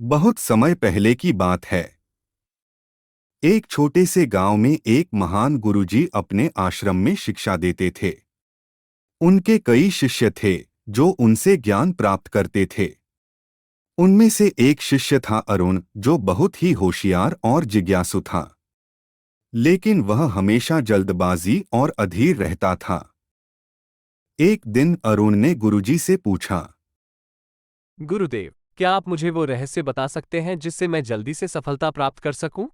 बहुत समय पहले की बात है। एक छोटे से गांव में एक महान गुरुजी अपने आश्रम में शिक्षा देते थे। उनके कई शिष्य थे जो उनसे ज्ञान प्राप्त करते थे। उनमें से एक शिष्य था अरुण, जो बहुत ही होशियार और जिज्ञासु था। लेकिन वह हमेशा जल्दबाजी और अधीर रहता था। एक दिन अरुण ने गुरुजी से पूछा। गुरुदेव, क्या आप मुझे वो रहस्य बता सकते हैं जिससे मैं जल्दी से सफलता प्राप्त कर सकूं?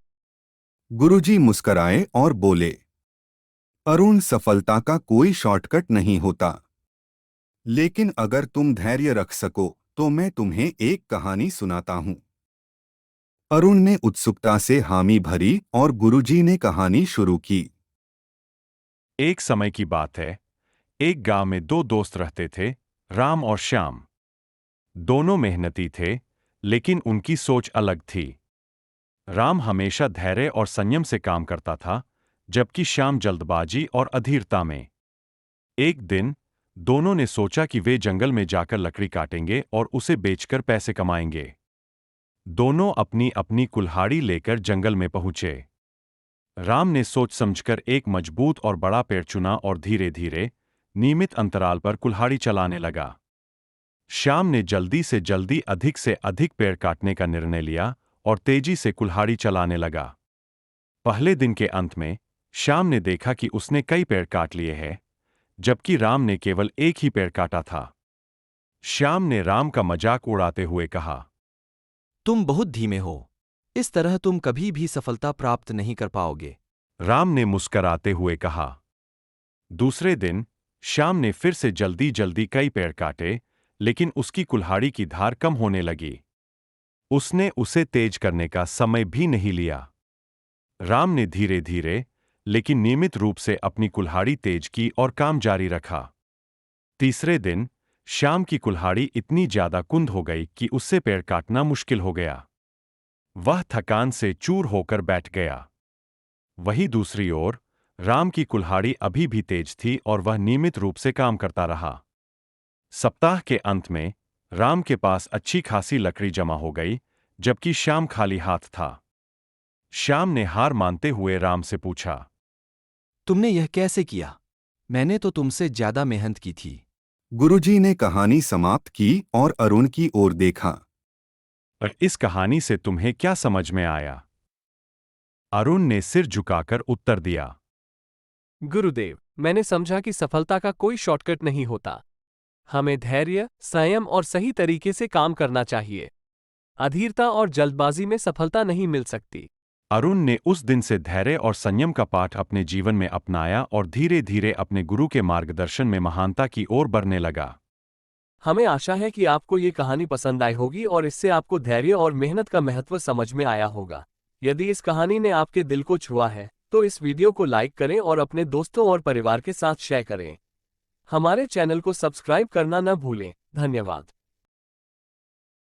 गुरुजी मुस्कराए और बोले, अरुण, सफलता का कोई शॉर्टकट नहीं होता। लेकिन अगर तुम धैर्य रख सको तो मैं तुम्हें एक कहानी सुनाता हूँ। अरुण ने उत्सुकता से हामी भरी और गुरुजी ने कहानी शुरू की। एक समय की बात है। एक गांव में दो दोस्त रहते थे, राम और श्याम। दोनों मेहनती थे, लेकिन उनकी सोच अलग थी। राम हमेशा धैर्य और संयम से काम करता था, जबकि श्याम जल्दबाजी और अधीरता में। एक दिन दोनों ने सोचा कि वे जंगल में जाकर लकड़ी काटेंगे और उसे बेचकर पैसे कमाएंगे। दोनों अपनी अपनी कुल्हाड़ी लेकर जंगल में पहुंचे। राम ने सोच समझकर एक मजबूत और बड़ा पेड़ चुना और धीरे धीरे, नियमित अंतराल पर कुल्हाड़ी चलाने लगा। श्याम ने जल्दी से अधिक पेड़ काटने का निर्णय लिया और तेजी से कुल्हाड़ी चलाने लगा। पहले दिन के अंत में श्याम ने देखा कि उसने कई पेड़ काट लिए हैं, जबकि राम ने केवल एक ही पेड़ काटा था। श्याम ने राम का मजाक उड़ाते हुए कहा, तुम बहुत धीमे हो। इस तरह तुम कभी भी सफलता प्राप्त नहीं कर पाओगे। राम ने मुस्कराते हुए कहा। दूसरे दिन श्याम ने फिर से जल्दी जल्दी कई पेड़ काटे, लेकिन उसकी कुल्हाड़ी की धार कम होने लगी। उसने उसे तेज करने का समय भी नहीं लिया। राम ने धीरे धीरे लेकिन नियमित रूप से अपनी कुल्हाड़ी तेज की और काम जारी रखा। तीसरे दिन श्याम की कुल्हाड़ी इतनी ज्यादा कुंद हो गई कि उससे पेड़ काटना मुश्किल हो गया। वह थकान से चूर होकर बैठ गया। वहीं दूसरी ओर राम की कुल्हाड़ी अभी भी तेज थी और वह नियमित रूप से काम करता रहा। सप्ताह के अंत में राम के पास अच्छी खासी लकड़ी जमा हो गई, जबकि श्याम खाली हाथ था। श्याम ने हार मानते हुए राम से पूछा, तुमने यह कैसे किया? मैंने तो तुमसे ज्यादा मेहनत की थी। गुरुजी ने कहानी समाप्त की और अरुण की ओर देखा। और इस कहानी से तुम्हें क्या समझ में आया? अरुण ने सिर झुकाकर उत्तर दिया, गुरुदेव, मैंने समझा कि सफलता का कोई शॉर्टकट नहीं होता। हमें धैर्य, संयम और सही तरीके से काम करना चाहिए। अधीरता और जल्दबाजी में सफलता नहीं मिल सकती। अरुण ने उस दिन से धैर्य और संयम का पाठ अपने जीवन में अपनाया और धीरे धीरे अपने गुरु के मार्गदर्शन में महानता की ओर बढ़ने लगा। हमें आशा है कि आपको ये कहानी पसंद आई होगी और इससे आपको धैर्य और मेहनत का महत्व समझ में आया होगा। यदि इस कहानी ने आपके दिल को छुआ है, तो इस वीडियो को लाइक करें और अपने दोस्तों और परिवार के साथ शेयर करें। हमारे चैनल को सब्सक्राइब करना न भूलें। धन्यवाद।